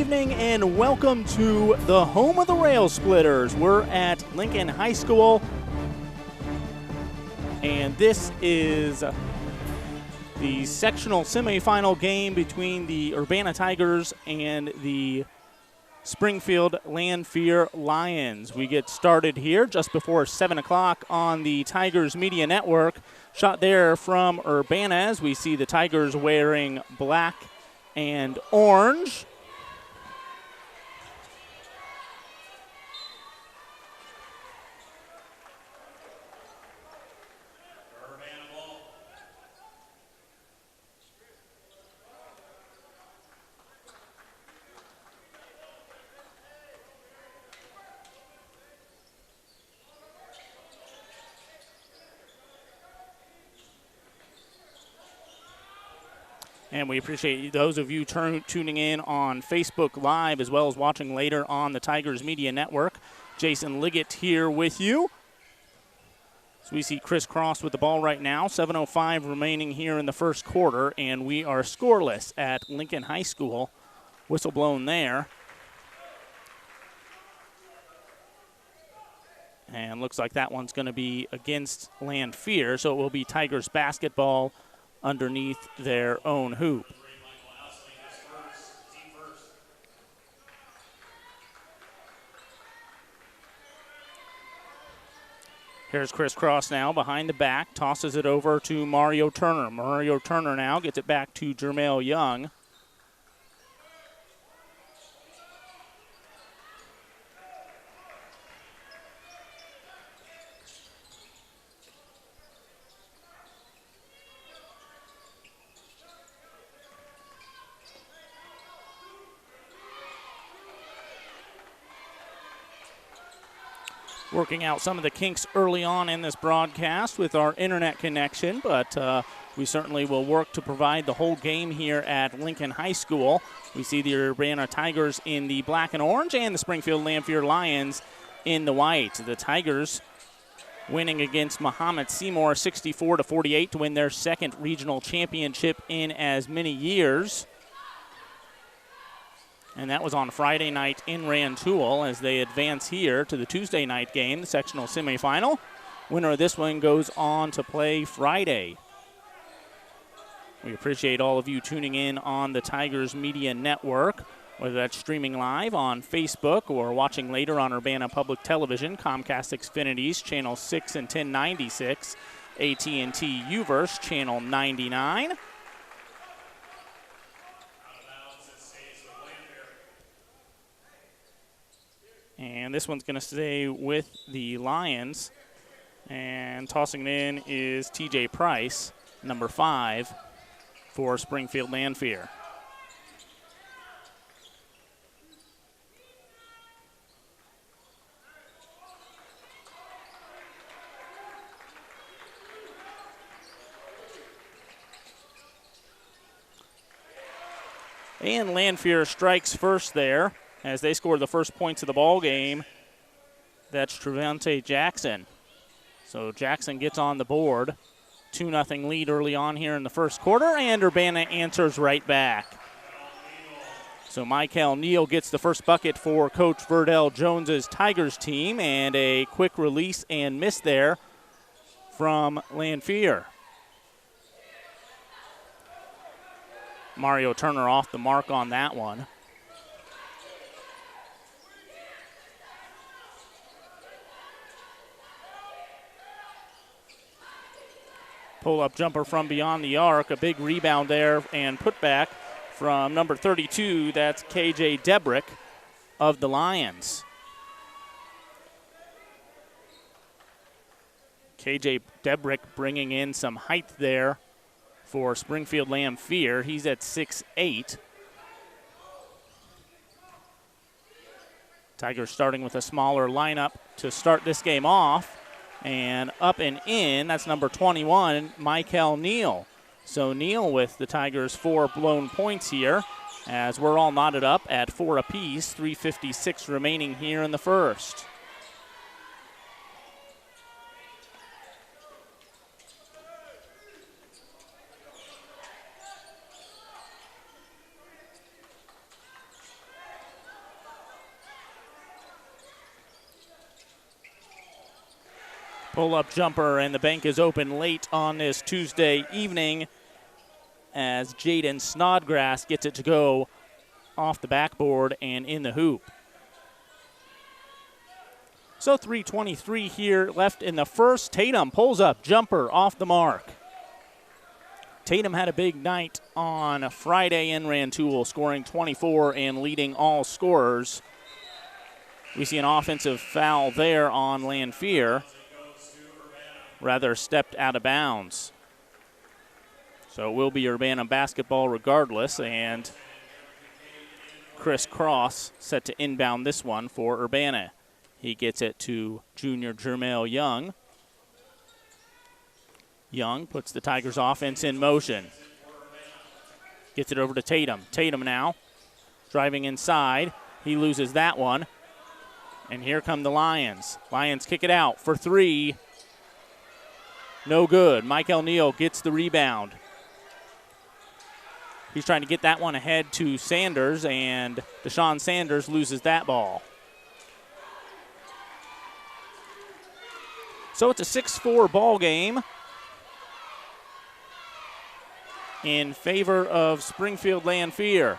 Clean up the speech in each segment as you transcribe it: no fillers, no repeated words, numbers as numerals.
evening and welcome to the home of the Rail Splitters. We're at Lincoln High School, and this is the sectional semifinal game between the Urbana Tigers and the Springfield Lanphier Lions. We get started here just before 7 o'clock on the Tigers Media Network. Shot there from Urbana as we see the Tigers wearing black and orange. And we appreciate those of you tuning in on Facebook Live as well as watching later on the Tigers Media Network. Jason Liggett here with you. So we see Chris Cross with the ball right now. 7:05 remaining here in the first quarter, and we are scoreless at Lincoln High School. Whistle blown there. And looks like that one's going to be against Lanphier, so it will be Tigers basketball underneath their own hoop. Here's Chris Cross now behind the back, tosses it over to Mario Turner. Mario Turner now gets it back to Jermail Young. Working out some of the kinks early on in this broadcast with our internet connection, but we certainly will work to provide the whole game here at Lincoln High School. We see the Urbana Tigers in the black and orange and the Springfield Lanphier Lions in the white. The Tigers winning against Mahomet Seymour 64-48 to win their second regional championship in as many years. And that was on Friday night in Rantoul as they advance here to the Tuesday night game, the sectional semifinal. Winner of this one goes on to play Friday. We appreciate all of you tuning in on the Tigers Media Network, whether that's streaming live on Facebook or watching later on Urbana Public Television, Comcast Xfinity's Channel 6 and 1096, AT&T UVerse Channel 99. And this one's going to stay with the Lions. And tossing it in is TJ Price, number 5 for Springfield Lanphier. And Lanphier strikes first there as they score the first points of the ball game. That's Trevante Jackson. So Jackson gets on the board. 2-0 lead early on here in the first quarter, and Urbana answers right back. So Michael Neal gets the first bucket for Coach Verdell Jones's Tigers team, and a quick release and miss there from Lanphier. Mario Turner off the mark on that one. Pull-up jumper from beyond the arc, a big rebound there, and put back from number 32. That's KJ Debrick of the Lions. KJ Debrick bringing in some height there for Springfield Lanphier. He's at 6'8". Tigers starting with a smaller lineup to start this game off. And up and in, that's number 21, Michael Neal. So Neal with the Tigers' 4 blown points here as we're all knotted up at 4 apiece, 3:56 remaining here in the first. Pull-up jumper, and the bank is open late on this Tuesday evening as Jaden Snodgrass gets it to go off the backboard and in the hoop. So 3:23 here left in the first. Tatum pulls up, jumper off the mark. Tatum had a big night on Friday in Rantoul, scoring 24 and leading all scorers. We see an offensive foul there on Lanphier. Rather stepped out of bounds. So it will be Urbana basketball regardless, and Chris Cross set to inbound this one for Urbana. He gets it to junior Jermail Young. Young puts the Tigers offense in motion. Gets it over to Tatum. Tatum now driving inside. He loses that one. And here come the Lions. Lions kick it out for three. No good. Mike O'Neal gets the rebound. He's trying to get that one ahead to Sanders, and Deshaun Sanders loses that ball. So it's a 6-4 ball game in favor of Springfield Lanphier.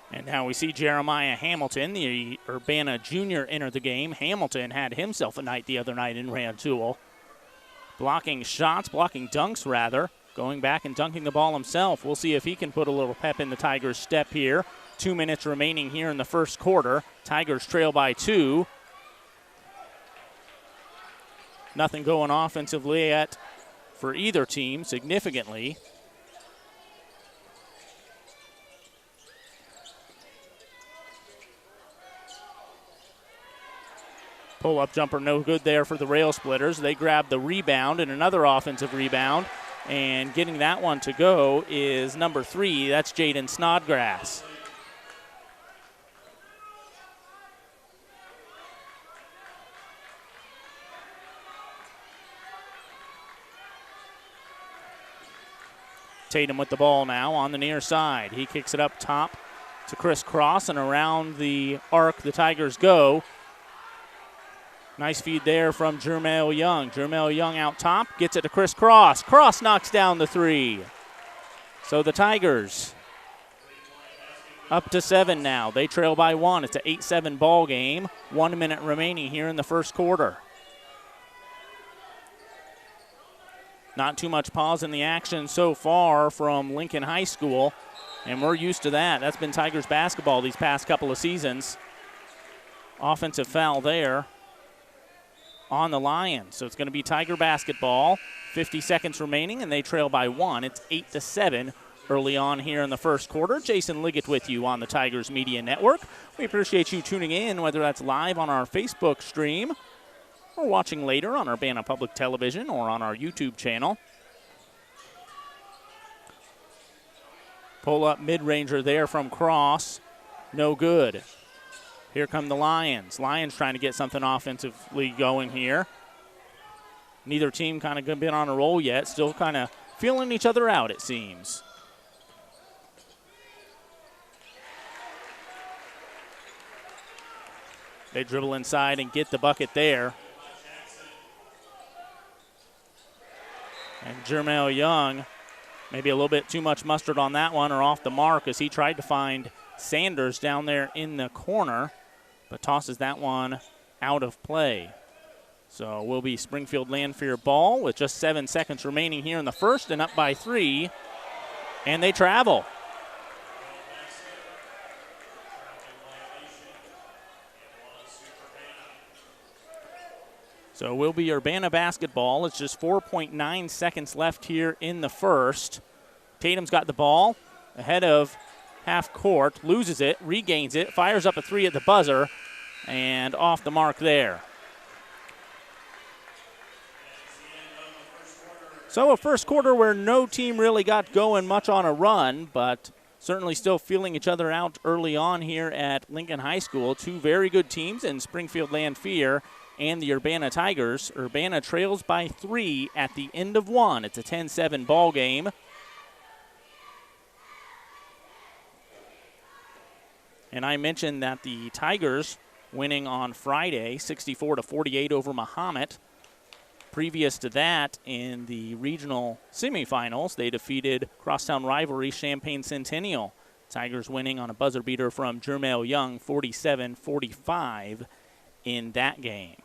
And now we see Jeremiah Hamilton, the Urbana junior, enter the game. Hamilton had himself a night the other night in Rantoul. Blocking shots, blocking dunks rather, going back and dunking the ball himself. We'll see if he can put a little pep in the Tigers' step here. 2 minutes remaining here in the first quarter. Tigers trail by 2. Nothing going offensively yet for either team significantly. Pull-up jumper no good there for the Rail Splitters. They grab the rebound and another offensive rebound. And getting that one to go is number 3. That's Jaden Snodgrass. Tatum with the ball now on the near side. He kicks it up top to Chris Cross, and around the arc the Tigers go. Nice feed there from Jermail Young. Jermail Young out top, gets it to Chris Cross. Cross knocks down the 3. So the Tigers up to 7 now. They trail by 1. It's an 8-7 ball game. 1 minute remaining here in the first quarter. Not too much pause in the action so far from Lincoln High School, and we're used to that. That's been Tigers basketball these past couple of seasons. Offensive foul there on the Lions. So it's going to be Tiger basketball. 50 seconds remaining, and they trail by 1. It's 8-7 early on here in the first quarter. Jason Liggett with you on the Tigers Media Network. We appreciate you tuning in, whether that's live on our Facebook stream or watching later on Urbana Public Television or on our YouTube channel. Pull up mid-ranger there from Cross. No good. Here come the Lions. Lions trying to get something offensively going here. Neither team kind of been on a roll yet. Still kind of feeling each other out, it seems. They dribble inside and get the bucket there. And Jermail Young, maybe a little bit too much mustard on that one or off the mark as he tried to find Sanders down there in the corner, but tosses that one out of play. So will be Springfield Lanphier ball with just 7 seconds remaining here in the first and up by 3. And they travel. So will be Urbana basketball. It's just 4.9 seconds left here in the first. Tatum's got the ball ahead of half court, loses it, regains it, fires up a 3 at the buzzer, and off the mark there. So a first quarter where no team really got going much on a run, but certainly still feeling each other out early on here at Lincoln High School. Two very good teams in Springfield Lanphier and the Urbana Tigers. Urbana trails by 3 at the end of 1. It's a 10-7 ball game. And I mentioned that the Tigers winning on Friday, 64-48 over Mahomet. Previous to that, in the regional semifinals, they defeated crosstown rivalry Champaign Centennial. Tigers winning on a buzzer beater from Jermail Young, 47-45 in that game.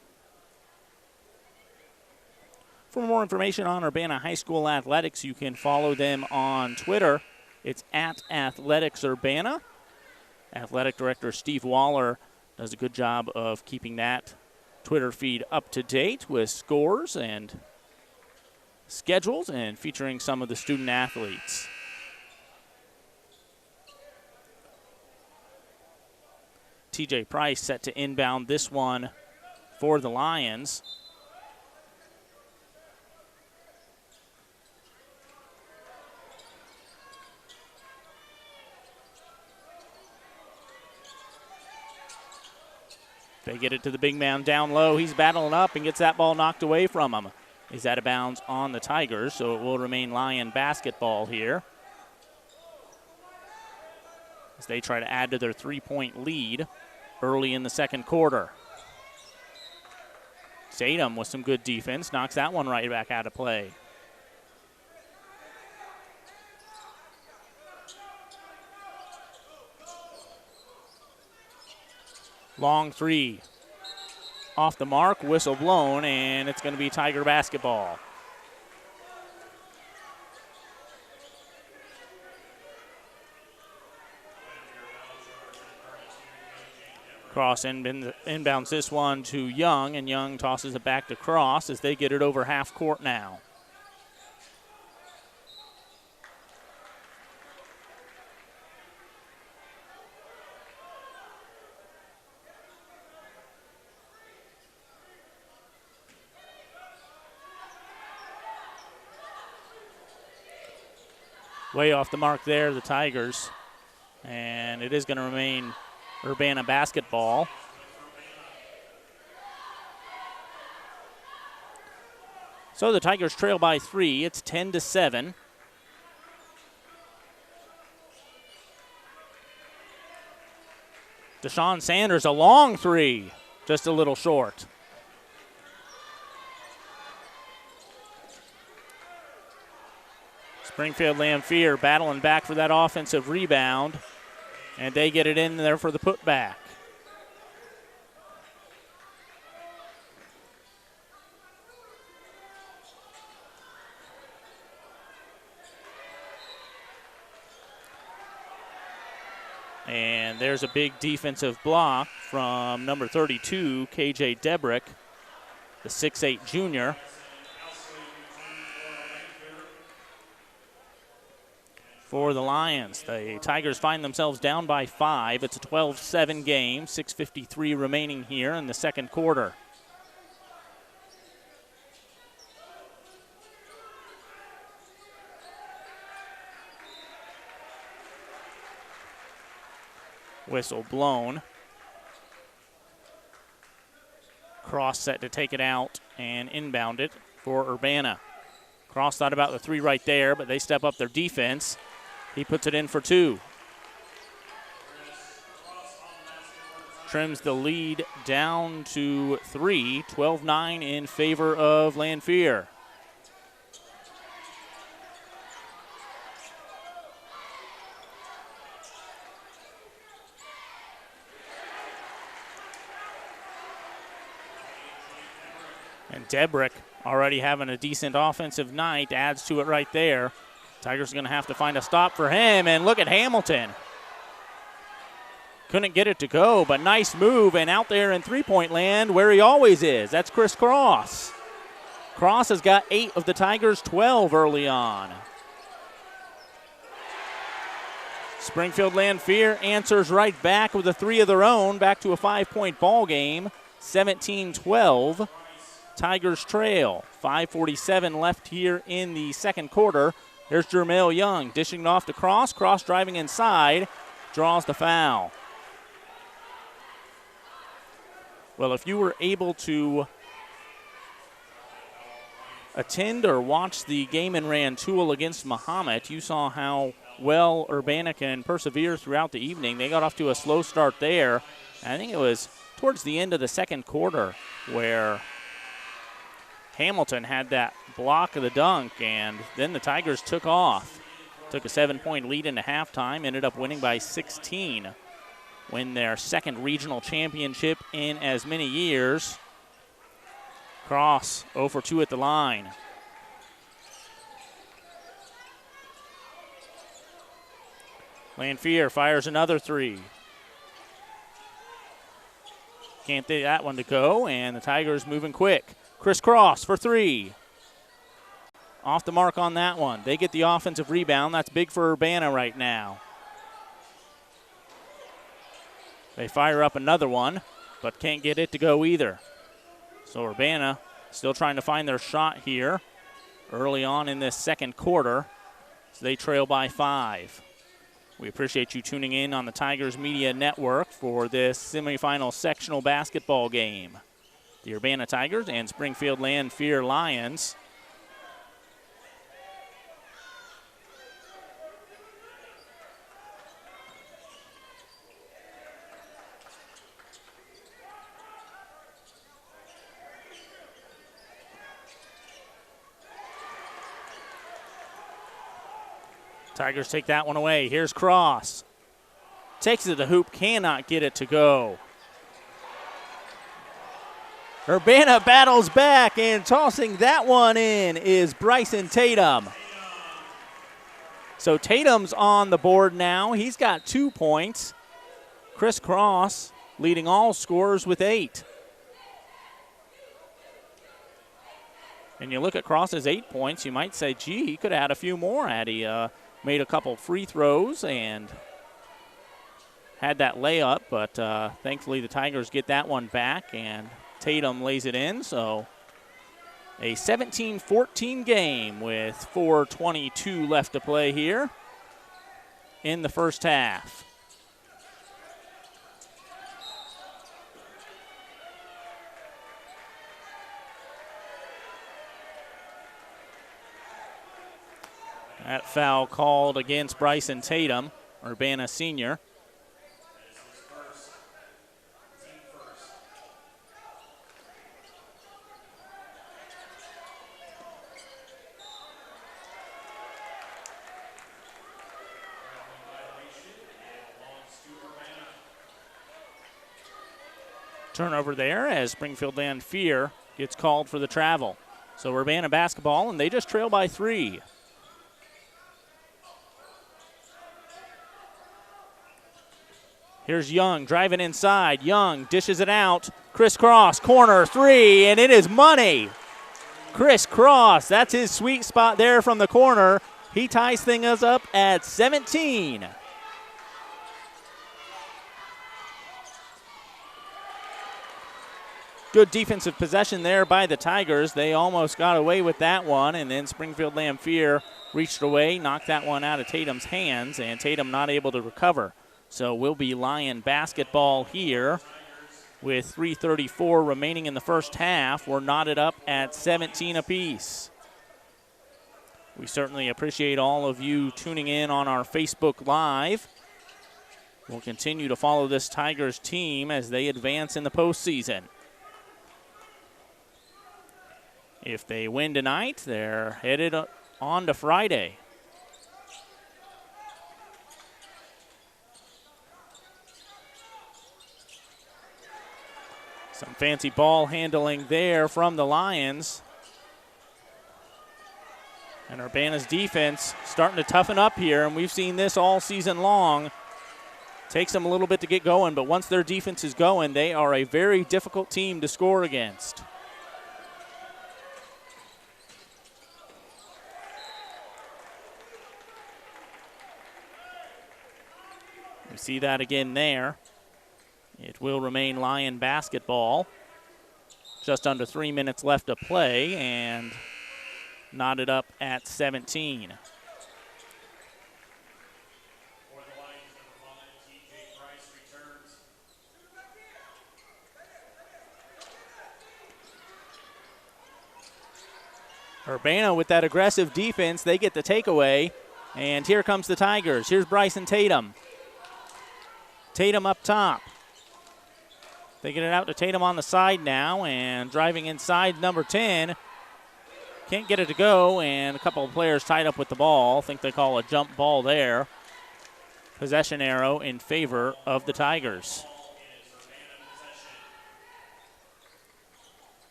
For more information on Urbana High School athletics, you can follow them on Twitter. It's at AthleticsUrbana. Athletic Director Steve Waller does a good job of keeping that Twitter feed up to date with scores and schedules and featuring some of the student athletes. TJ Price set to inbound this one for the Lions. They get it to the big man down low. He's battling up and gets that ball knocked away from him. He's out of bounds on the Tigers, so it will remain Lion basketball here as they try to add to their 3-point lead early in the second quarter. Tatum with some good defense knocks that one right back out of play. Long three. Off the mark, whistle blown, and it's going to be Tiger basketball. Cross inbounds this one to Young, and Young tosses it back to Cross as they get it over half court now. Way off the mark there, the Tigers. And it is going to remain Urbana basketball. So the Tigers trail by 3. It's 10-7. Deshaun Sanders, a long three, just a little short. Springfield Lanphier battling back for that offensive rebound, and they get it in there for the putback. And there's a big defensive block from number 32, KJ Debrick, the 6'8 junior. For the Lions, the Tigers find themselves down by 5. It's a 12-7 game, 6:53 remaining here in the second quarter. Whistle blown. Cross set to take it out and inbound it for Urbana. Cross thought about the three right there, but they step up their defense. He puts it in for 2. Trims the lead down to 3, 12-9 in favor of Lanphier. And Debrick already having a decent offensive night, adds to it right there. Tigers are going to have to find a stop for him, and look at Hamilton. Couldn't get it to go, but nice move, and out there in three-point land where he always is. That's Chris Cross. Cross has got 8 of the Tigers' 12 early on. Springfield Lanphier answers right back with a 3 of their own, back to a 5-point ball game, 17-12. Tigers trail. 5:47 left here in the second quarter. There's Jermail Young dishing it off to Cross. Cross driving inside, draws the foul. Well, if you were able to attend or watch the game in Rantoul against Mahomet, you saw how well Urbana can persevere throughout the evening. They got off to a slow start there. I think it was towards the end of the second quarter where Hamilton had that block of the dunk, and then the Tigers took off. Took a 7-point lead into halftime, ended up winning by 16. Win their second regional championship in as many years. Cross 0 for 2 at the line. Lanphier fires another three. Can't get that one to go, and the Tigers moving quick. Chris Cross for three. Off the mark on that one. They get the offensive rebound. That's big for Urbana right now. They fire up another one, but can't get it to go either. So Urbana still trying to find their shot here early on in this second quarter. So they trail by 5. We appreciate you tuning in on the Tigers Media Network for this semifinal sectional basketball game. The Urbana Tigers and Springfield Lanphier Lions. Tigers take that one away. Here's Cross. Takes it to the hoop, cannot get it to go. Urbana battles back, and tossing that one in is Bryson Tatum. So Tatum's on the board now. He's got 2 points. Chris Cross leading all scorers with 8. And you look at Cross's 8 points, you might say, gee, he could have had a few more had he made a couple free throws and had that layup, but thankfully the Tigers get that one back, and Tatum lays it in. So a 17-14 game with 4:22 left to play here in the first half. That foul called against Bryson Tatum, Urbana senior. Turnover there as Springfield Lanphier gets called for the travel. So Urbana basketball, and they just trail by 3. Here's Young driving inside. Young dishes it out. Chris Cross, corner 3, and it is money. Chris Cross, that's his sweet spot there from the corner. He ties things up at 17. Good defensive possession there by the Tigers. They almost got away with that one, and then Springfield Lanphier reached away, knocked that one out of Tatum's hands, and Tatum not able to recover. So we'll be Lion basketball here with 3:34 remaining in the first half. We're knotted up at 17 apiece. We certainly appreciate all of you tuning in on our Facebook Live. We'll continue to follow this Tigers team as they advance in the postseason. If they win tonight, they're headed on to Friday. Some fancy ball handling there from the Lions. And Urbana's defense starting to toughen up here, and we've seen this all season long. Takes them a little bit to get going, but once their defense is going, they are a very difficult team to score against. We see that again there. It will remain Lion basketball. Just under 3 minutes left to play, and knotted up at 17. Urbana with that aggressive defense, they get the takeaway, and here comes the Tigers. Here's Bryson Tatum. Tatum up top. They get it out to Tatum on the side now, and driving inside number 10. Can't get it to go, and a couple of players tied up with the ball. I think they call a jump ball there. Possession arrow in favor of the Tigers.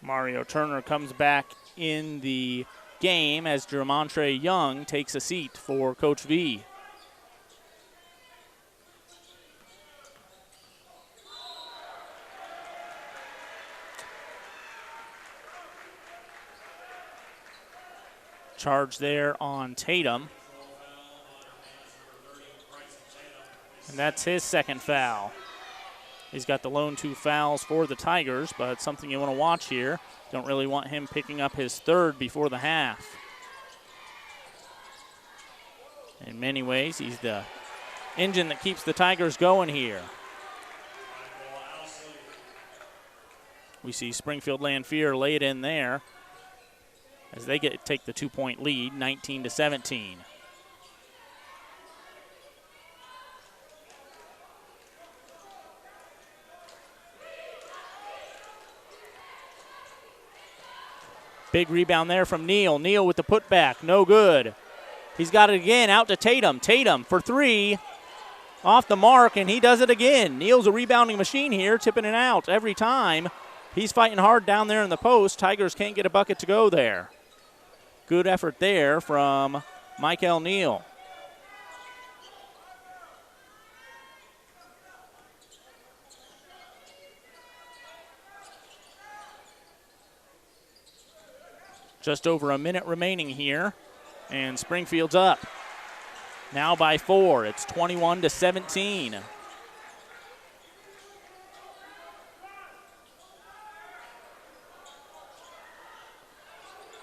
Mario Turner comes back in the game as Jermontre Young takes a seat for Coach V. Charge there on Tatum. And that's his second foul. He's got the lone 2 fouls for the Tigers, but something you want to watch here. Don't really want him picking up his third before the half. In many ways, he's the engine that keeps the Tigers going here. We see Springfield Lanphier lay it in there as they take the 2-point lead, 19-17. Big rebound there from Neal. Neal with the putback, no good. He's got it again, out to Tatum. Tatum for 3, off the mark, and he does it again. Neal's a rebounding machine here, tipping it out every time. He's fighting hard down there in the post. Tigers can't get a bucket to go there. Good effort there from Michael Neal. Just over a minute remaining here, and Springfield's up. Now by 4, it's 21-17.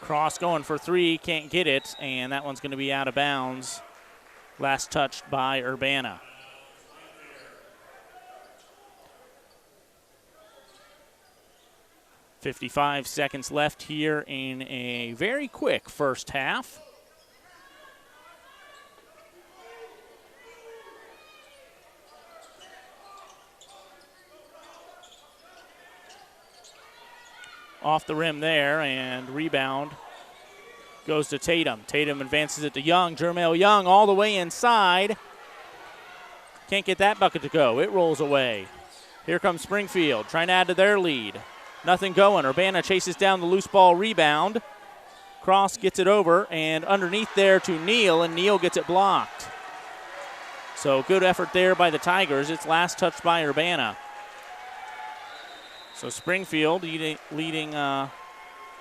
Cross going for 3, can't get it, and that one's going to be out of bounds. Last touched by Urbana. .55 seconds left here in a very quick first half. Off the rim there, and rebound goes to Tatum. Tatum advances it to Young. Jermail Young all the way inside. Can't get that bucket to go. It rolls away. Here comes Springfield trying to add to their lead. Nothing going. Urbana chases down the loose ball rebound. Cross gets it over, and underneath there to Neal, and Neal gets it blocked. So good effort there by the Tigers. It's last touched by Urbana. So Springfield leaving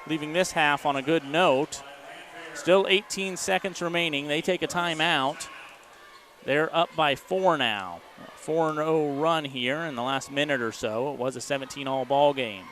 this half on a good note. Still 18 seconds remaining. They take a timeout. They're up by 4 now. 4-0 run here in the last minute or so. It was a 17-all ball game.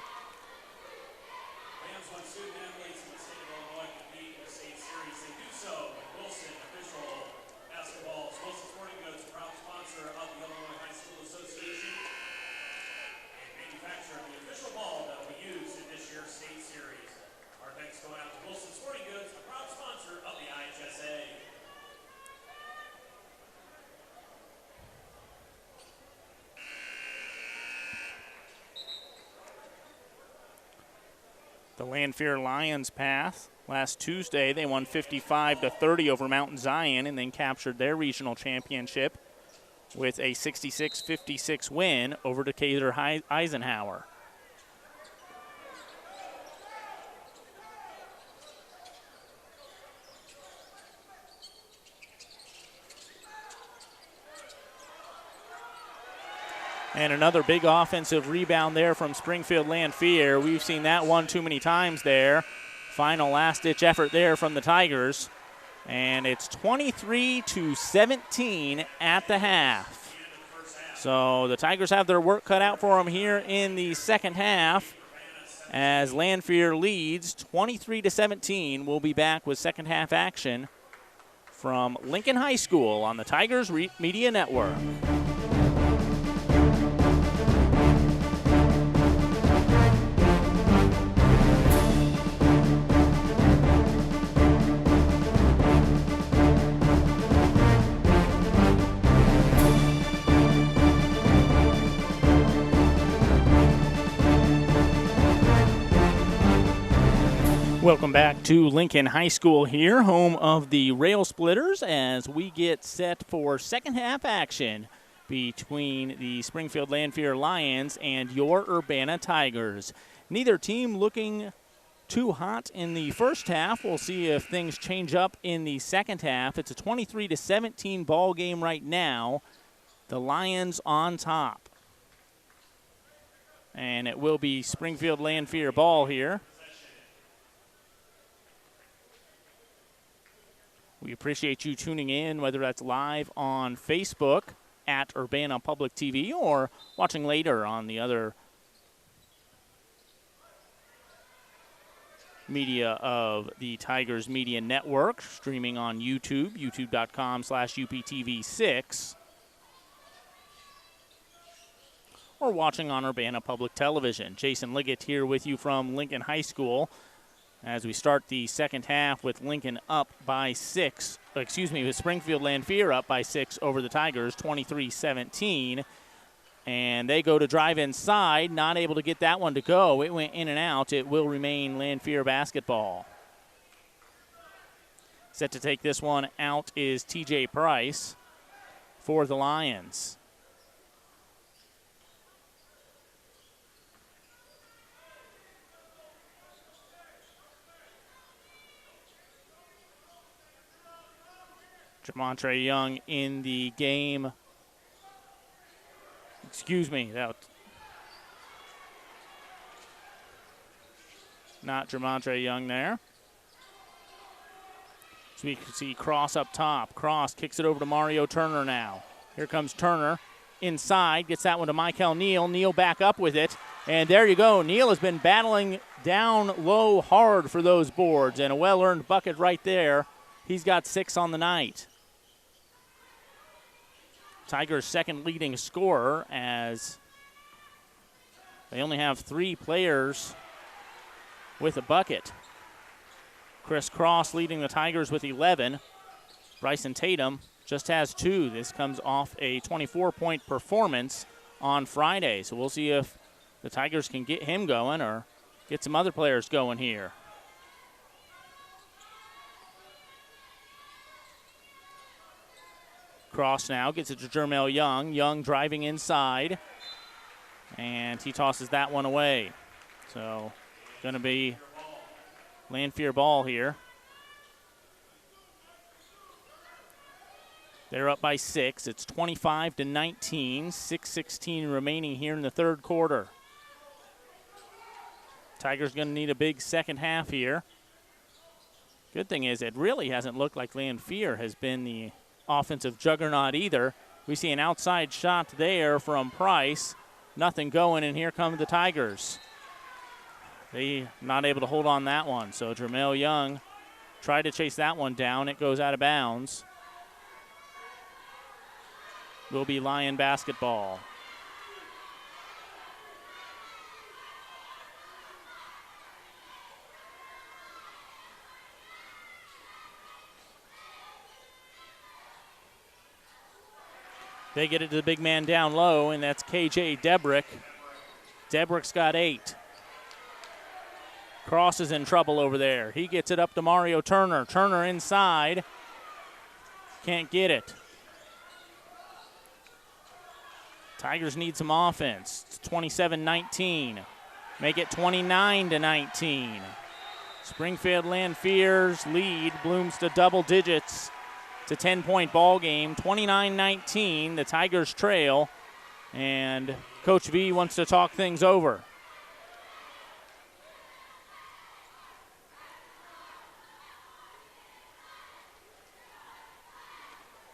The Lanphier Lions path. Last Tuesday, they won 55-30 over Mountain Zion and then captured their regional championship with a 66-56 win over Decatur Eisenhower. And another big offensive rebound there from Springfield Lanphier. We've seen that one too many times there. Final last-ditch effort there from the Tigers. And it's 23-17 at the half. So the Tigers have their work cut out for them here in the second half as Lanphier leads 23-17. We'll be back with second half action from Lincoln High School on the Tigers Media Network. Welcome back to Lincoln High School here, home of the Rail Splitters, as we get set for second half action between the Springfield Lanphier Lions and your Urbana Tigers. Neither team looking too hot in the first half. We'll see if things change up in the second half. It's a 23-17 ball game right now. The Lions on top. And it will be Springfield Lanphier ball here. We appreciate you tuning in, whether that's live on Facebook at Urbana Public TV or watching later on the other media of the Tigers Media Network, streaming on YouTube, youtube.com/UPTV6, or watching on Urbana Public Television. Jason Liggett here with you from Lincoln High School as we start the second half with Lincoln up by 6. With Springfield Lanphier up by 6 over the Tigers, 23-17. And they go to drive inside, not able to get that one to go. It went in and out. It will remain Lanphier basketball. Set to take this one out is TJ Price for the Lions. Jamontre Young in the game. Not Jamontre Young there. So we can see Cross up top. Cross kicks it over to Mario Turner now. Here comes Turner inside, gets that one to Michael Neal. Neal back up with it, and there you go. Neal has been battling down low hard for those boards, and a well-earned bucket right there. He's got 6 on the night. Tigers' second leading scorer, as they only have 3 players with a bucket. Chris Cross leading the Tigers with 11. Bryson Tatum just has 2. This comes off a 24-point performance on Friday. So we'll see if the Tigers can get him going or get some other players going here. Cross now gets it to Jermel Young. Young driving inside, and he tosses that one away. So going to be Lanphier ball here. They're up by 6. It's 25-19. 6:16 remaining here in the third quarter. Tigers going to need a big second half here. Good thing is it really hasn't looked like Lanphier has been the offensive juggernaut either. We see an outside shot there from Price. Nothing going, and here come the Tigers. They not able to hold on that one. So Jermel Young tried to chase that one down. It goes out of bounds. Will be Lion basketball. They get it to the big man down low, and that's KJ Debrick. Debrick's got 8. Cross is in trouble over there. He gets it up to Mario Turner. Turner inside. Can't get it. Tigers need some offense. It's 27-19. Make it 29-19. Springfield Lanphier's lead blooms to double digits. It's a 10-point ball game, 29-19. The Tigers trail, and Coach V wants to talk things over.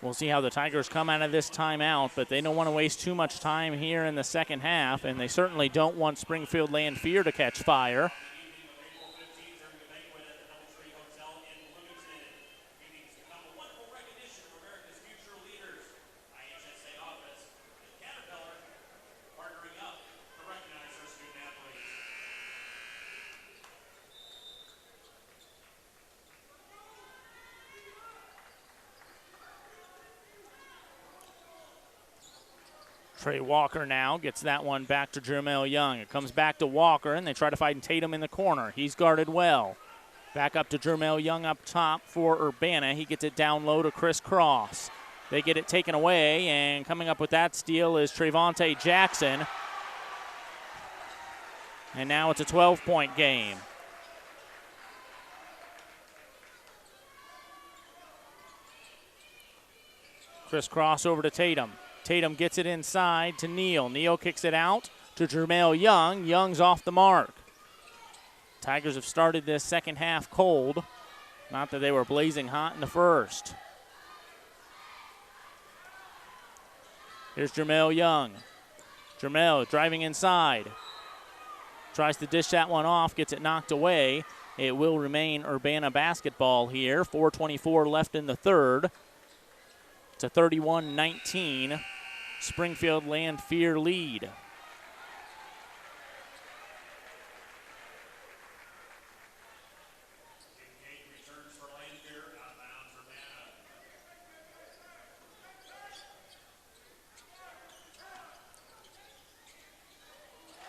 We'll see how the Tigers come out of this timeout, but they don't want to waste too much time here in the second half, and they certainly don't want Springfield Lanphier to catch fire. Trey Walker now gets that one back to Jermel Young. It comes back to Walker, and they try to find Tatum in the corner. He's guarded well. Back up to Jermel Young up top for Urbana. He gets it down low to Chris Cross. They get it taken away, and coming up with that steal is Trevonte Jackson. And now it's a 12-point game. Chris Cross over to Tatum. Tatum gets it inside to Neal. Neal kicks it out to Jermel Young. Young's off the mark. Tigers have started this second half cold. Not that they were blazing hot in the first. Here's Jermel Young. Jermel driving inside. Tries to dish that one off, gets it knocked away. It will remain Urbana basketball here. 4:24 left in the third. It's a 31-19 Springfield Lanphier lead.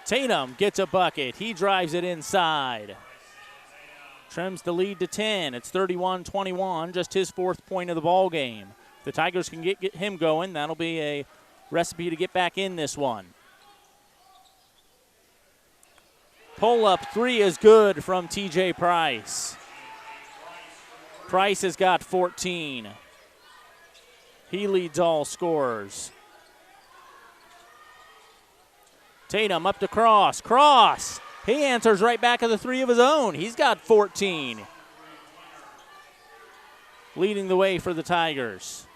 Tatum gets a bucket. He drives it inside. Trims the lead to 10. It's 31-21, just his fourth point of the ball game. If the Tigers can get him going, that'll be a recipe to get back in this one. Pull-up three is good from TJ Price. Price has got 14. He leads all scorers. Tatum up to Cross. Cross! He answers right back at the three of his own. He's got 14. Leading the way for the Tigers.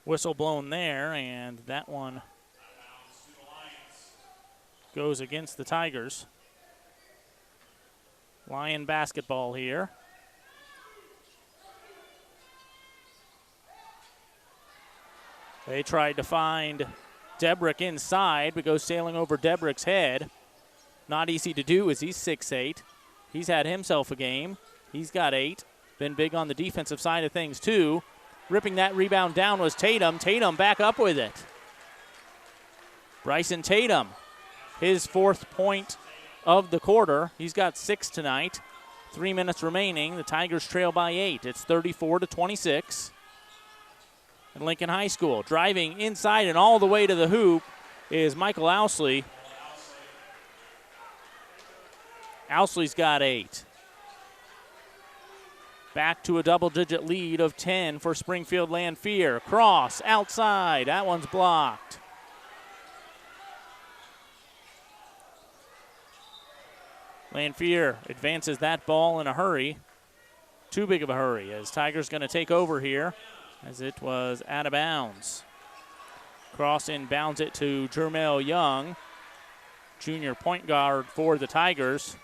Whistle blown there, and that one goes against the Tigers. Lion basketball here. They tried to find Debrick inside, but goes sailing over Debrick's head. Not easy to do as he's 6'8". He's had himself a game. He's got 8. Been big on the defensive side of things, too. Ripping that rebound down was Tatum. Tatum back up with it. Bryson Tatum, his fourth point of the quarter. He's got 6 tonight. 3 minutes remaining. The Tigers trail by 8. It's 34-26. And Lincoln High School driving inside and all the way to the hoop is Michael Ousley. Ousley's got 8. Back to a double-digit lead of 10 for Springfield Lanphier. Cross outside. That one's blocked. Lanphier advances that ball in a hurry. Too big of a hurry as Tigers going to take over here as it was out of bounds. Cross inbounds it to Jermel Young, junior point guard for the Tigers.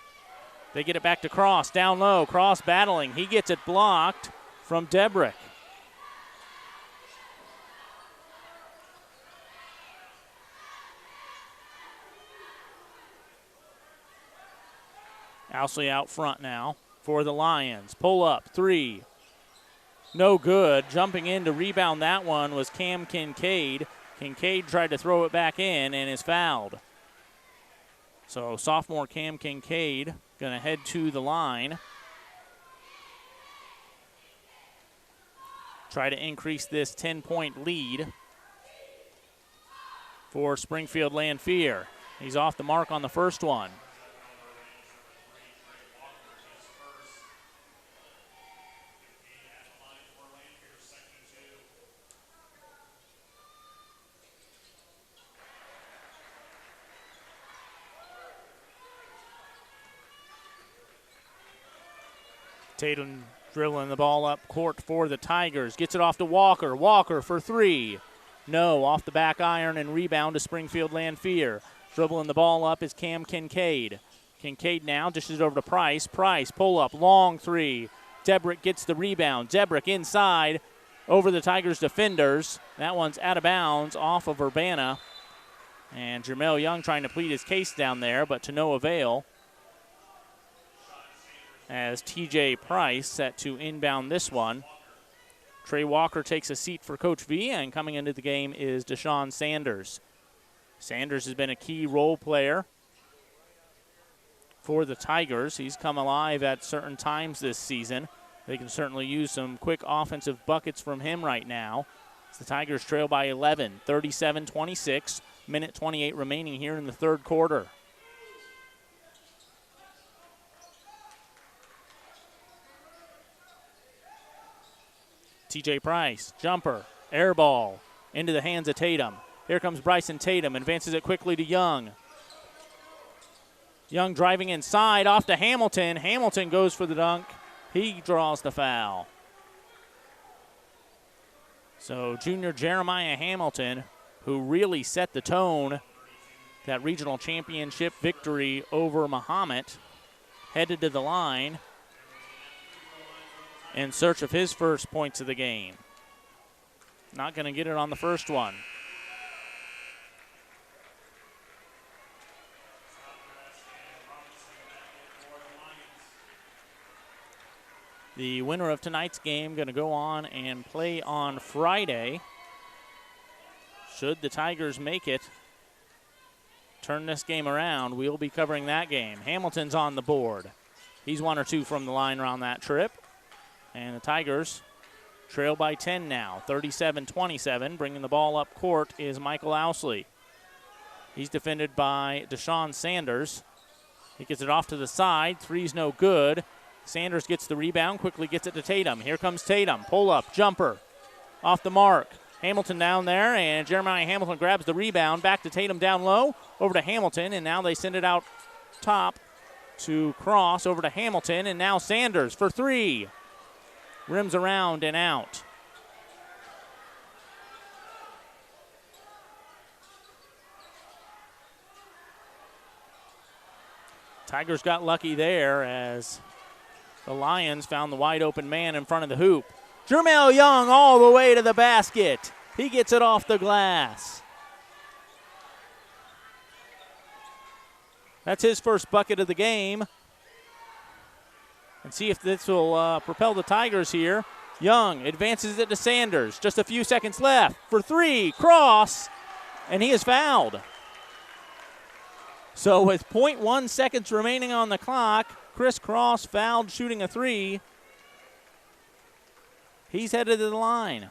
They get it back to Cross, down low. Cross battling. He gets it blocked from Debrick. Ousley out front now for the Lions. Pull up, 3. No good. Jumping in to rebound that one was Cam Kincaid. Kincaid tried to throw it back in and is fouled. So sophomore Cam Kincaid going to head to the line. try to increase this 10-point lead for Springfield Lanphier. He's off the mark on the first one. Tatum drilling the ball up court for the Tigers. Gets it off to Walker. Walker for three. No, off the back iron and rebound to Springfield Lanphier. Dribbling the ball up is Cam Kincaid. Kincaid now dishes it over to Price. Price, pull up, long three. Debrick gets the rebound. Debrick inside over the Tigers defenders. That one's out of bounds off of Urbana. And Jermel Young trying to plead his case down there, but to no avail. As TJ Price set to inbound this one. Trey Walker takes a seat for Coach V, and coming into the game is Deshaun Sanders. Sanders has been a key role player for the Tigers. He's come alive at certain times this season. They can certainly use some quick offensive buckets from him right now. As the Tigers trail by 11, 37-26, minute 28 remaining here in the third quarter. TJ Price, jumper, air ball, into the hands of Tatum. Here comes Bryson Tatum, advances it quickly to Young. Young driving inside, off to Hamilton. Hamilton goes for the dunk. He draws the foul. So junior Jeremiah Hamilton, who really set the tone, that regional championship victory over Muhammad, headed to the line in search of his first points of the game. Not going to get it on the first one. The winner of tonight's game going to go on and play on Friday. Should the Tigers make it, turn this game around, we'll be covering that game. Hamilton's on the board. He's 1 or 2 from the line around that trip. And the Tigers trail by 10 now, 37-27. Bringing the ball up court is Michael Ousley. He's defended by Deshaun Sanders. He gets it off to the side. Three's no good. Sanders gets the rebound, quickly gets it to Tatum. Here comes Tatum. Pull up, jumper, off the mark. Hamilton down there, and Jeremiah Hamilton grabs the rebound. Back to Tatum down low, over to Hamilton, and now they send it out top to Cross, over to Hamilton, and now Sanders for three. Rims around and out. Tigers got lucky there as the Lions found the wide open man in front of the hoop. Jermel Young all the way to the basket. He gets it off the glass. That's his first bucket of the game. And see if this will propel the Tigers here. Young advances it to Sanders. Just a few seconds left for three. Cross. And he is fouled. So with 0.1 seconds remaining on the clock, Chris Cross fouled shooting a three. He's headed to the line.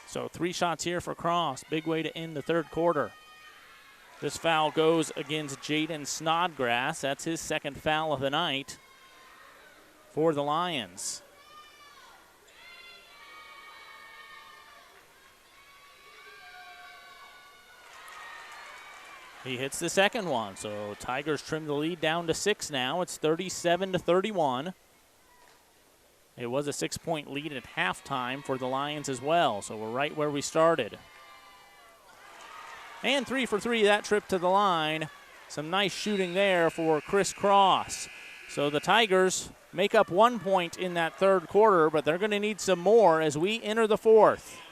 So 3 shots here for Cross. Big way to end the third quarter. This foul goes against Jaden Snodgrass. That's his second foul of the night for the Lions. He hits the second one. So Tigers trim the lead down to 6 now. It's 37-31. It was a 6-point lead at halftime for the Lions as well, so we're right where we started. And 3 for 3 that trip to the line. Some nice shooting there for Chris Cross. So the Tigers make up 1 point in that third quarter, but they're going to need some more as we enter the fourth.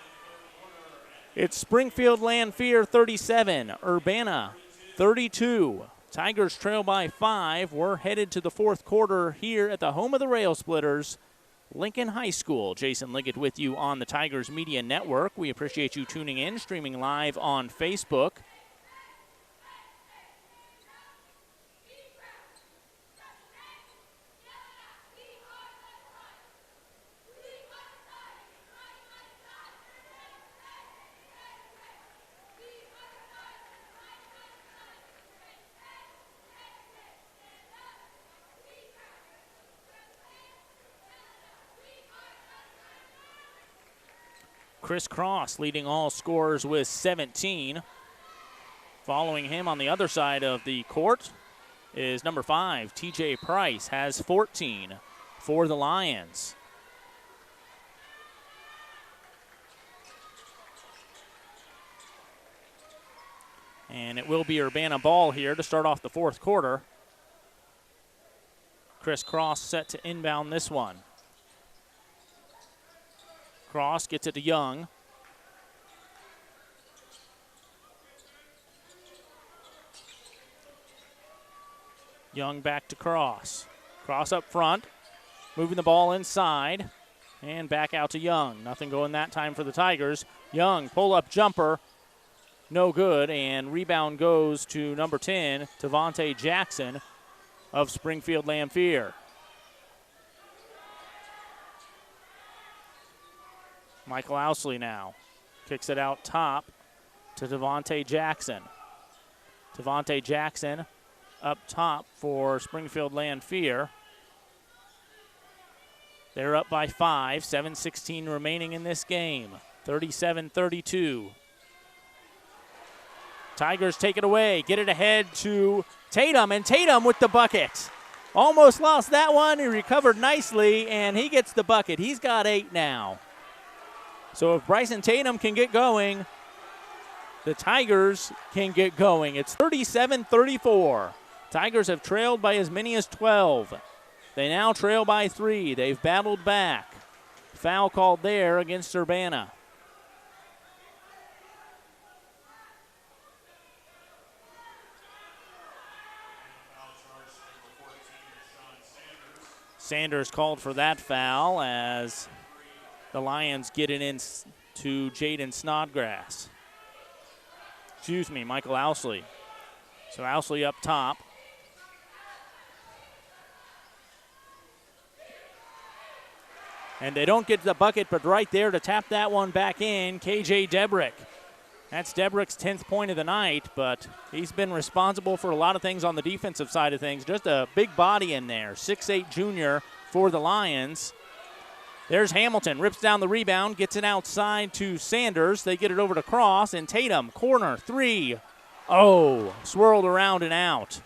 It's Springfield Lanphier 37, Urbana 32. Tigers trail by 5. We're headed to the fourth quarter here at the home of the Rail Splitters. Lincoln High School. Jason Liggett with you on the Tigers Media Network. We appreciate you tuning in, streaming live on Facebook. Chris Cross leading all scorers with 17. Following him on the other side of the court is number 5, TJ Price, has 14 for the Lions. And it will be Urbana ball here to start off the fourth quarter. Chris Cross set to inbound this one. Cross gets it to Young. Young back to Cross. Cross up front, moving the ball inside, and back out to Young. Nothing going that time for the Tigers. Young, pull-up jumper, no good, and rebound goes to number 10, Tavante Jackson of Springfield Lanphier. Michael Ousley now kicks it out top to Tavante Jackson. Tavante Jackson up top for Springfield Lanphier. They're up by 5, 7:16 remaining in this game, 37-32. Tigers take it away, get it ahead to Tatum, and Tatum with the bucket. Almost lost that one, he recovered nicely, and he gets the bucket. He's got 8 now. So if Bryson Tatum can get going, the Tigers can get going. It's 37-34. Tigers have trailed by as many as 12. They now trail by 3. They've battled back. Foul called there against Urbana. Sanders called for that foul as the Lions get it in to Jaden Snodgrass. Excuse me, Michael Ousley. So Ousley up top. And they don't get the bucket, but right there to tap that one back in, KJ Debrick. That's Debrick's 10th point of the night, but he's been responsible for a lot of things on the defensive side of things. Just a big body in there, 6'8" junior for the Lions. There's Hamilton, rips down the rebound, gets it outside to Sanders. They get it over to Cross, and Tatum, corner, 3. Oh, swirled around and out.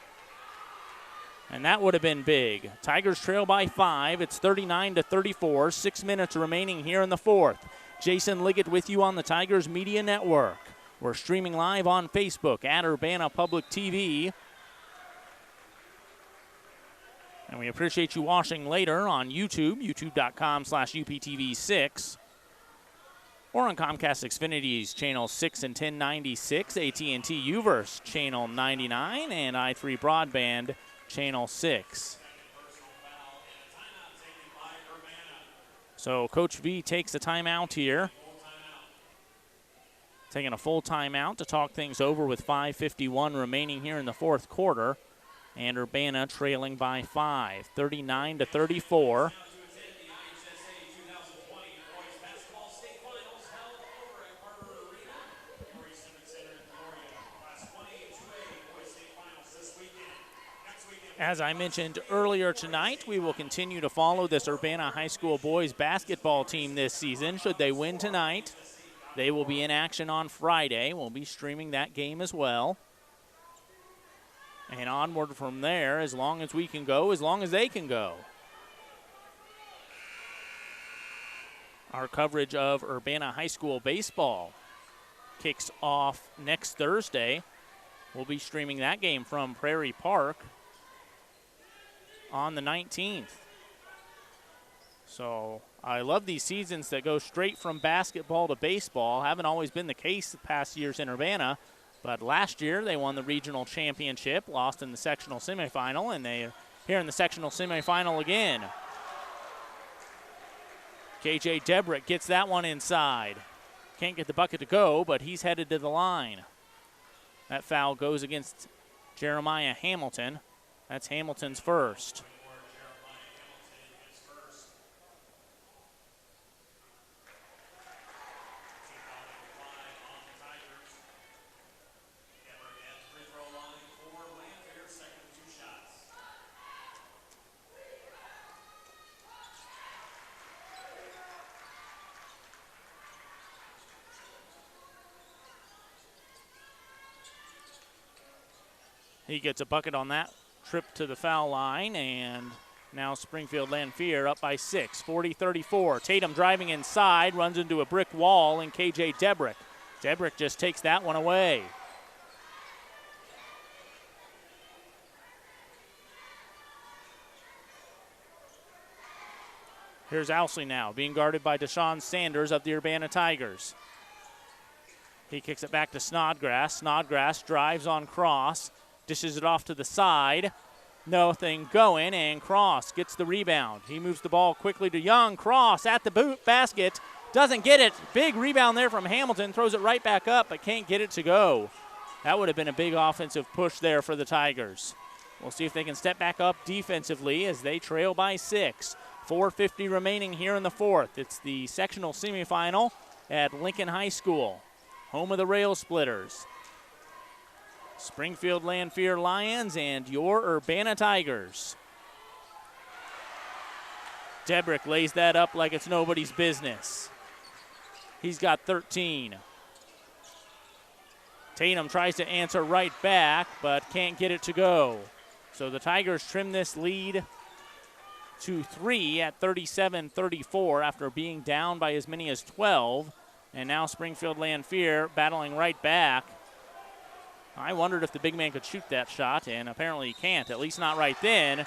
And that would have been big. Tigers trail by 5. It's 39-34. 6 minutes remaining here in the fourth. Jason Liggett with you on the Tigers Media Network. We're streaming live on Facebook at Urbana Public TV. And we appreciate you watching later on YouTube, youtube.com/UPTV6. Or on Comcast Xfinity's channel 6 and 1096, AT&T UVerse channel 99, and i3 Broadband channel 6. So Coach V takes a timeout here. Taking a full timeout to talk things over with 5:51 remaining here in the fourth quarter. And Urbana trailing by 5, 39-34. As I mentioned earlier tonight, we will continue to follow this Urbana High School boys basketball team this season. Should they win tonight, they will be in action on Friday. We'll be streaming that game as well. And onward from there, as long as we can go, as long as they can go. Our coverage of Urbana High School baseball kicks off next Thursday. We'll be streaming that game from Prairie Park on the 19th. So I love these seasons that go straight from basketball to baseball. Haven't always been the case the past years in Urbana. But last year, they won the regional championship, lost in the sectional semifinal, and they're here in the sectional semifinal again. KJ Debrick gets that one inside. Can't get the bucket to go, but he's headed to the line. That foul goes against Jeremiah Hamilton. That's Hamilton's first. He gets a bucket on that trip to the foul line, and now Springfield Lanphier up by 6, 40-34. Tatum driving inside, runs into a brick wall, and KJ Debrick. Debrick just takes that one away. Here's Owsley now, being guarded by Deshaun Sanders of the Urbana Tigers. He kicks it back to Snodgrass. Snodgrass drives on Cross. Dishes it off to the side. Nothing going, and Cross gets the rebound. He moves the ball quickly to Young. Cross at the basket. Doesn't get it. Big rebound there from Hamilton. Throws it right back up, but can't get it to go. That would have been a big offensive push there for the Tigers. We'll see if they can step back up defensively as they trail by 6. 4:50 remaining here in the fourth. It's the sectional semifinal at Lincoln High School, home of the Rail Splitters. Springfield Lanphier Lions and your Urbana Tigers. Debrick lays that up like it's nobody's business. He's got 13. Tatum tries to answer right back, but can't get it to go. So the Tigers trim this lead to 3 at 37-34 after being down by as many as 12. And now Springfield Lanphier battling right back. I wondered if the big man could shoot that shot, and apparently he can't, at least not right then.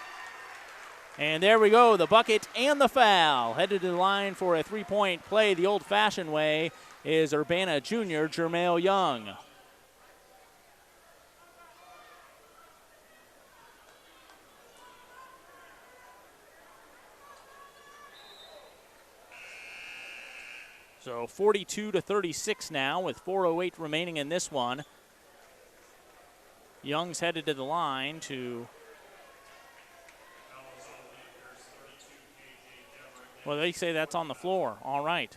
And there we go, the bucket and the foul. Headed to the line for a three-point play the old-fashioned way is Urbana junior Jermail Young. So 42-36 now with 4:08 remaining in this one. Young's headed to the line to, well, they say that's on the floor. All right.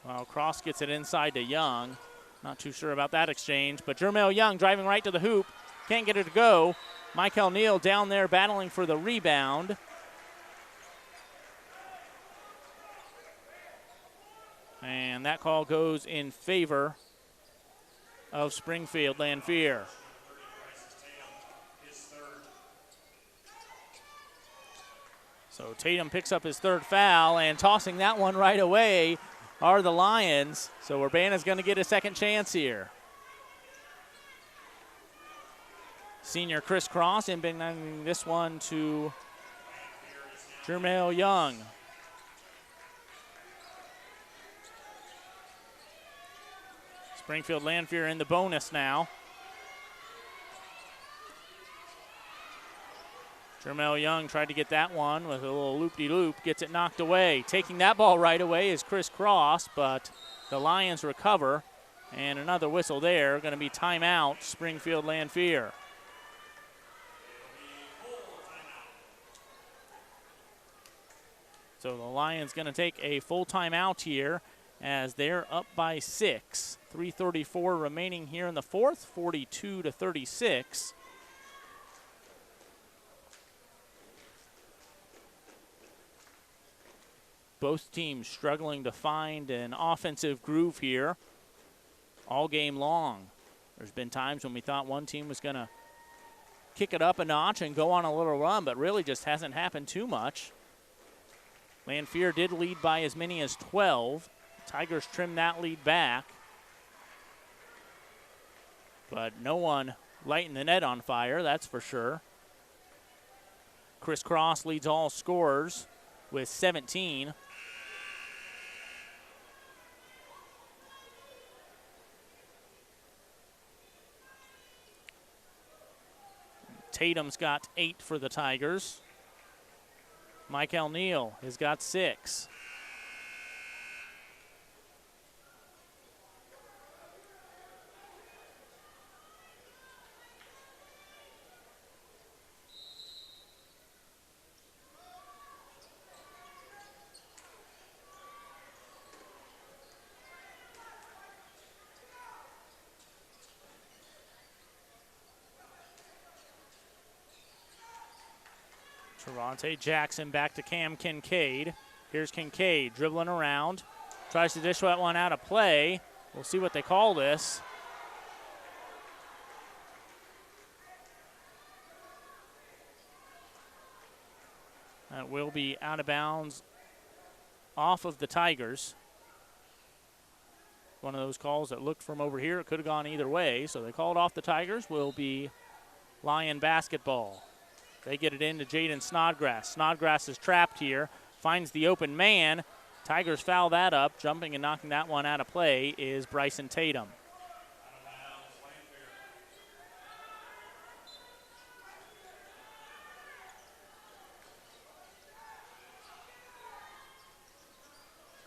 Well, Cross gets it inside to Young. Not too sure about that exchange, but Jermail Young driving right to the hoop. Can't get it to go. Michael Neal down there battling for the rebound. And that call goes in favor of Springfield Lanphier. So Tatum picks up his third foul, and tossing that one right away are the Lions. So Urbana's going to get a second chance here. Senior Chris Cross inbounding this one to Jermail Young. Springfield Lanphier in the bonus now. Jermail Young tried to get that one with a little loop-de-loop, gets it knocked away. Taking that ball right away is Chris Cross, but the Lions recover. And another whistle there, going to be timeout, Springfield Lanphier. So the Lions going to take a full timeout here as they're up by 6. 3:34 remaining here in the fourth, 42-36. Both teams struggling to find an offensive groove here all game long. There's been times when we thought one team was going to kick it up a notch and go on a little run, but really just hasn't happened too much. Lanphier did lead by as many as 12. Tigers trimmed that lead back. But no one lighting the net on fire, that's for sure. Chris Cross leads all scorers with 17. Tatum's got 8 for the Tigers. Michael Neal has got 6. Trevante Jackson back to Cam Kincaid. Here's Kincaid dribbling around. Tries to dish that one out of play. We'll see what they call this. That will be out of bounds off of the Tigers. One of those calls that looked from over here. It could have gone either way. So they called off the Tigers. Will be Lion basketball. They get it into Jaden Snodgrass. Snodgrass is trapped here. Finds the open man. Tigers foul that up. Jumping and knocking that one out of play is Bryson Tatum.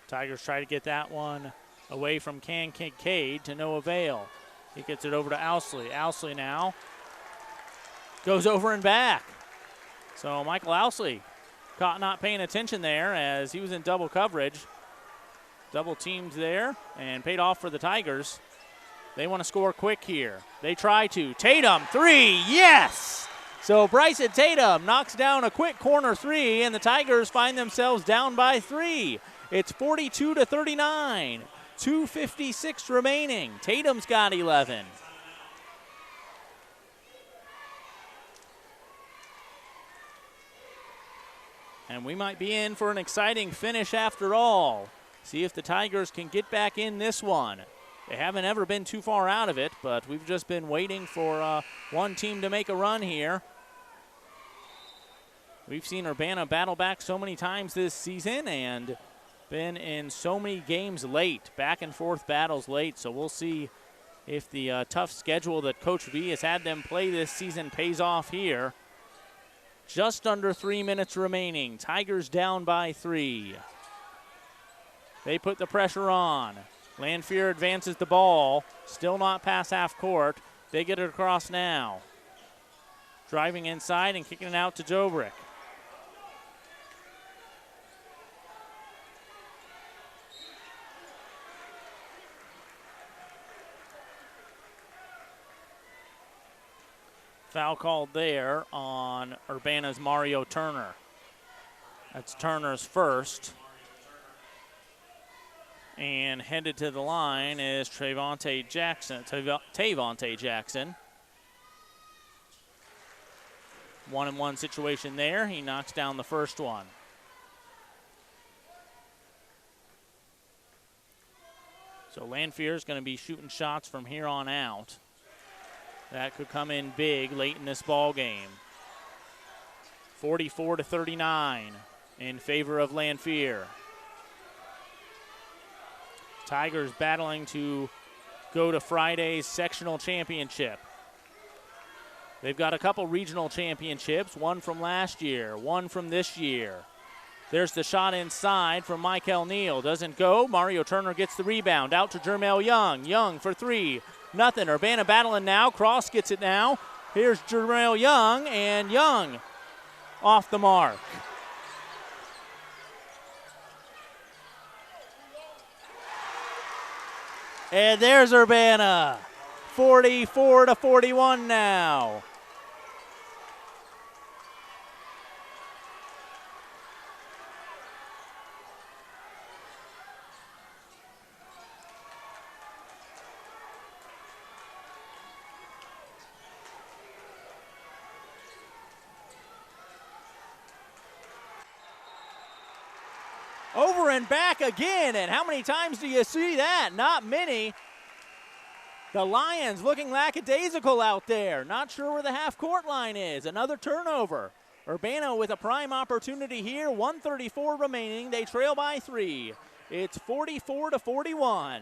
Tigers try to get that one away from Cam Kincaid to no avail. He gets it over to Owsley. Owsley now goes over and back. So Michael Owsley caught not paying attention there as he was in double coverage. Double teamed there and paid off for the Tigers. They want to score quick here. They try to. Tatum, 3, yes! So Bryson Tatum knocks down a quick corner 3, and the Tigers find themselves down by 3. It's 42-39. 2:56 remaining. Tatum's got 11. And we might be in for an exciting finish after all. See if the Tigers can get back in this one. They haven't ever been too far out of it, but we've just been waiting for one team to make a run here. We've seen Urbana battle back so many times this season and been in so many games late, back and forth battles late. So we'll see if the tough schedule that Coach V has had them play this season pays off here. Just under 3 minutes remaining. Tigers down by 3. They put the pressure on. Lanphier advances the ball. Still not past half court. They get it across now. Driving inside and kicking it out to Jobrick. Foul called there on Urbana's Mario Turner. That's Turner's first. And headed to the line is Tavonte Jackson. 1-on-1 situation there. He knocks down the first one. So Lanphier is going to be shooting shots from here on out. That could come in big late in this ball game. 44-39 in favor of Lanphier. Tigers battling to go to Friday's sectional championship. They've got a couple regional championships, one from last year, one from this year. There's the shot inside from Michael Neal. Doesn't go. Mario Turner gets the rebound. Out to Jermel Young. Young for 3. Nothing. Urbana battling now. Cross gets it now. Here's Jermel Young, and Young off the mark. And there's Urbana. 44-41 now. Over and back again, and how many times do you see that? Not many. The Lions looking lackadaisical out there. Not sure where the half-court line is. Another turnover. Urbana with a prime opportunity here. 1:34 remaining. They trail by 3. It's 44-41.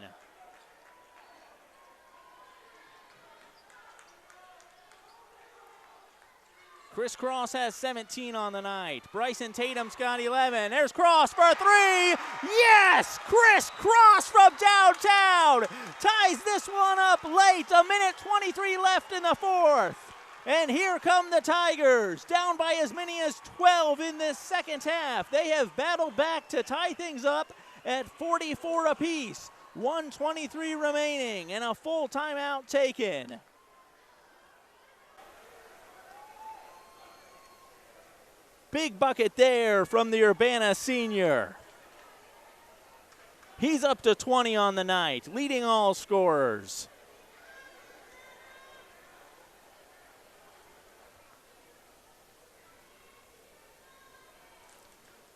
Chris Cross has 17 on the night. Bryson Tatum's got 11. There's Cross for 3. Yes! Chris Cross from downtown ties this one up late. A minute 23 left in the fourth. And here come the Tigers, down by as many as 12 in this second half. They have battled back to tie things up at 44 apiece. 1:23 remaining and a full timeout taken. Big bucket there from the Urbana senior. He's up to 20 on the night, leading all scorers.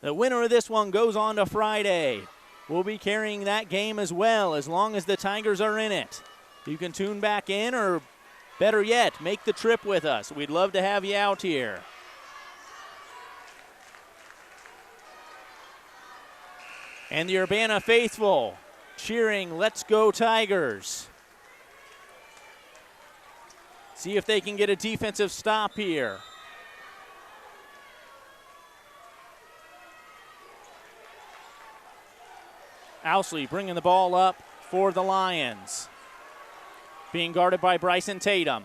The winner of this one goes on to Friday. We'll be carrying that game as well as long as the Tigers are in it. You can tune back in, or better yet, make the trip with us. We'd love to have you out here. And the Urbana faithful cheering, "Let's go Tigers." See if they can get a defensive stop here. Ousley bringing the ball up for the Lions. Being guarded by Bryson Tatum.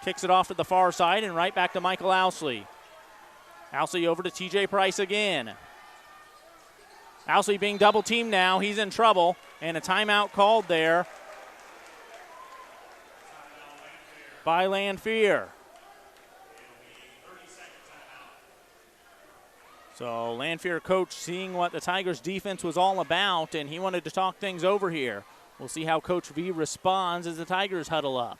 Kicks it off to the far side and right back to Michael Ousley. Ousley over to TJ Price again. Ousley being double teamed now. He's in trouble, and a timeout called there by Lanphier. So Lanphier coach seeing what the Tigers defense was all about, and he wanted to talk things over here. We'll see how Coach V responds as the Tigers huddle up.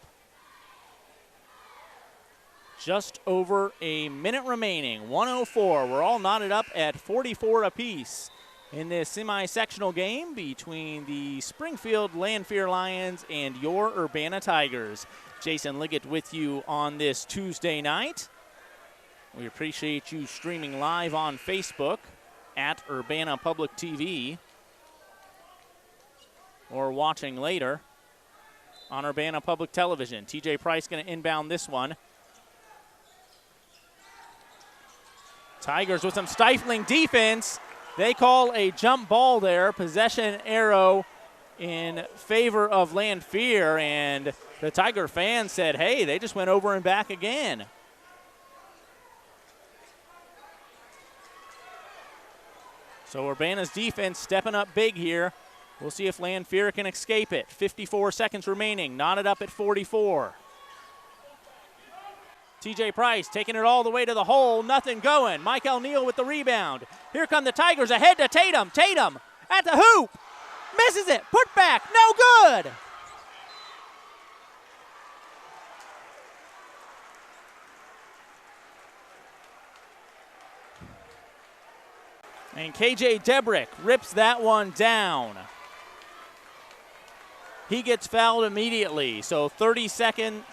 Just over a minute remaining, 1:04. We're all knotted up at 44 apiece in this semi-sectional game between the Springfield Lanphier Lions and your Urbana Tigers. Jason Liggett with you on this Tuesday night. We appreciate you streaming live on Facebook at Urbana Public TV or watching later on Urbana Public Television. TJ Price going to inbound this one. Tigers with some stifling defense. They call a jump ball there, possession arrow in favor of Lanphier, and the Tiger fans said, hey, they just went over and back again. So Urbana's defense stepping up big here. We'll see if Lanphier can escape it. 54 seconds remaining, knotted up at 44. TJ Price taking it all the way to the hole, nothing going. Mike O'Neal with the rebound. Here come the Tigers ahead to Tatum. Tatum at the hoop, misses it, put back, no good. And KJ Debrick rips that one down. He gets fouled immediately, so 37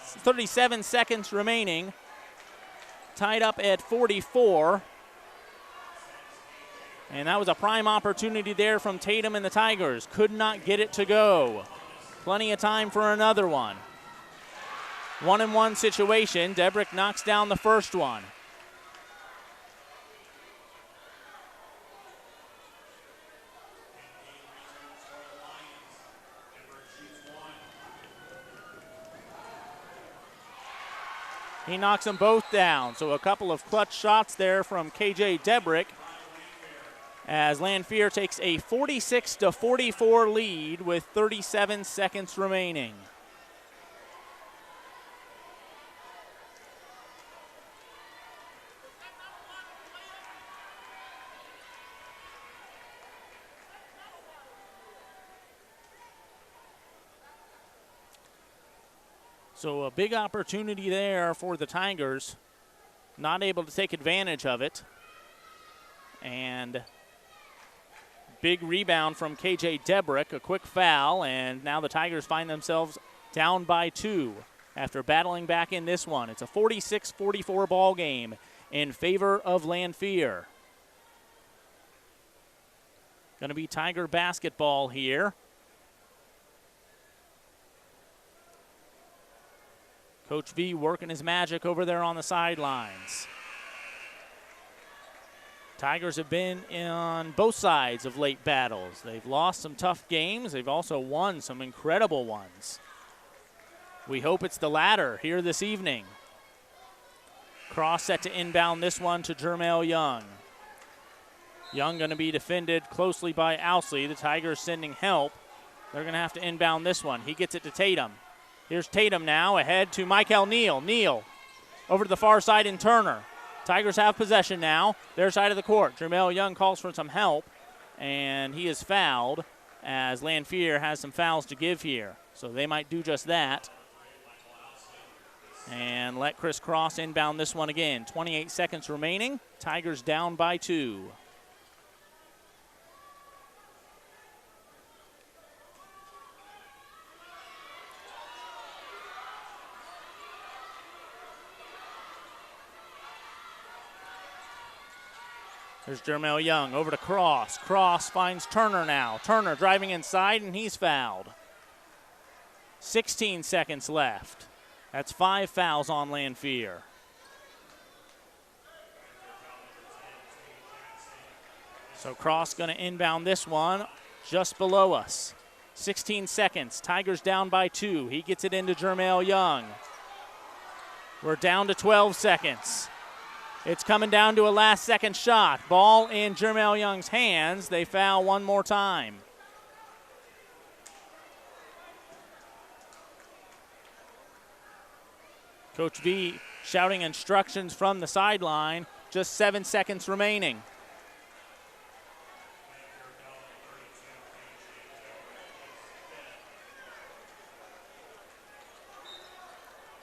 seconds remaining. Tied up at 44. And that was a prime opportunity there from Tatum and the Tigers. Could not get it to go. Plenty of time for another one. 1-and-1 situation. Debrick knocks down the first one. He knocks them both down. So a couple of clutch shots there from KJ Debrick as Lanphier takes a 46-44 lead with 37 seconds remaining. So a big opportunity there for the Tigers. Not able to take advantage of it. And big rebound from KJ Debrick, a quick foul, and now the Tigers find themselves down by 2 after battling back in this one. It's a 46-44 ball game in favor of Lanphier. Going to be Tiger basketball here. Coach V working his magic over there on the sidelines. Tigers have been on both sides of late battles. They've lost some tough games. They've also won some incredible ones. We hope it's the latter here this evening. Cross set to inbound this one to Jermel Young. Young going to be defended closely by Owsley. The Tigers sending help. They're going to have to inbound this one. He gets it to Tatum. Here's Tatum now ahead to Michael Neal. Neal over to the far side in Turner. Tigers have possession now. Their side of the court. Jermel Young calls for some help, and he is fouled as Lanphier has some fouls to give here. So they might do just that. And let Chris Cross inbound this one again. 28 seconds remaining. Tigers down by 2. There's Jermel Young over to Cross. Cross finds Turner now. Turner driving inside, and he's fouled. 16 seconds left. That's 5 fouls on Lanphier. So Cross going to inbound this one just below us. 16 seconds. Tigers down by 2. He gets it into Jermel Young. We're down to 12 seconds. It's coming down to a last-second shot. Ball in Jermel Young's hands. They foul one more time. Coach V shouting instructions from the sideline. Just 7 seconds remaining.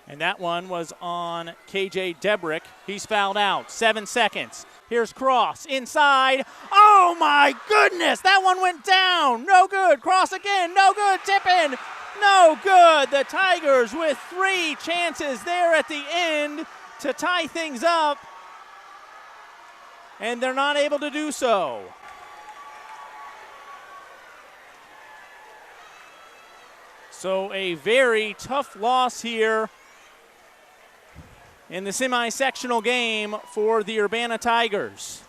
And that one was on KJ Debrick. He's fouled out. 7 seconds. Here's Cross inside. Oh my goodness, that one went down. No good. Cross again. No good. Tip in. No good. The Tigers with 3 chances there at the end to tie things up. And they're not able to do so. So a very tough loss here in the semi-sectional game for the Urbana Tigers.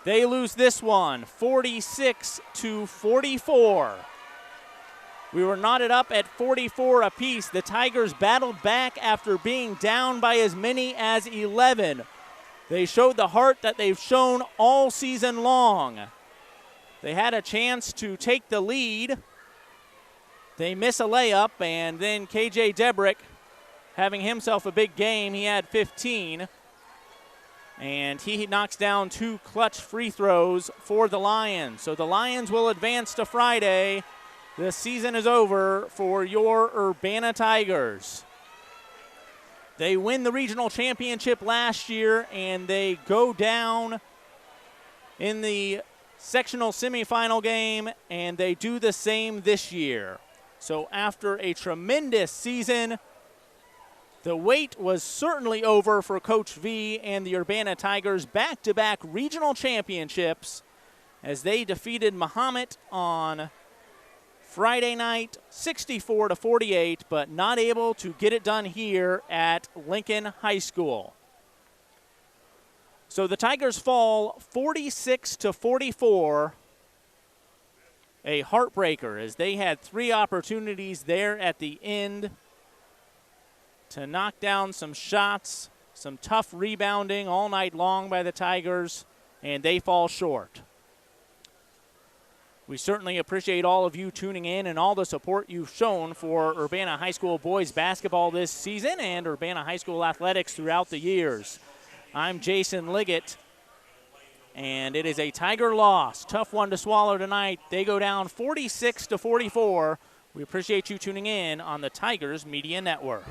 They lose this one, 46-44. We were knotted up at 44 apiece. The Tigers battled back after being down by as many as 11. They showed the heart that they've shown all season long. They had a chance to take the lead. They miss a layup, and then KJ Debrick having himself a big game. He had 15, and he knocks down 2 clutch free throws for the Lions. So the Lions will advance to Friday. The season is over for your Urbana Tigers. They win the regional championship last year, and they go down in the sectional semifinal game, and they do the same this year. So after a tremendous season, the wait was certainly over for Coach V and the Urbana Tigers. Back-to-back regional championships as they defeated Mahomet on Friday night, 64-48, but not able to get it done here at Lincoln High School. So the Tigers fall 46-44. A heartbreker as they had 3 opportunities there at the end to knock down some shots, some tough rebounding all night long by the Tigers, and they fall short. We certainly appreciate all of you tuning in and all the support you've shown for Urbana High School boys basketball this season and Urbana High School athletics throughout the years. I'm Jason Liggett, and it is a Tiger loss. Tough one to swallow tonight. They go down 46-44. We appreciate you tuning in on the Tigers Media Network.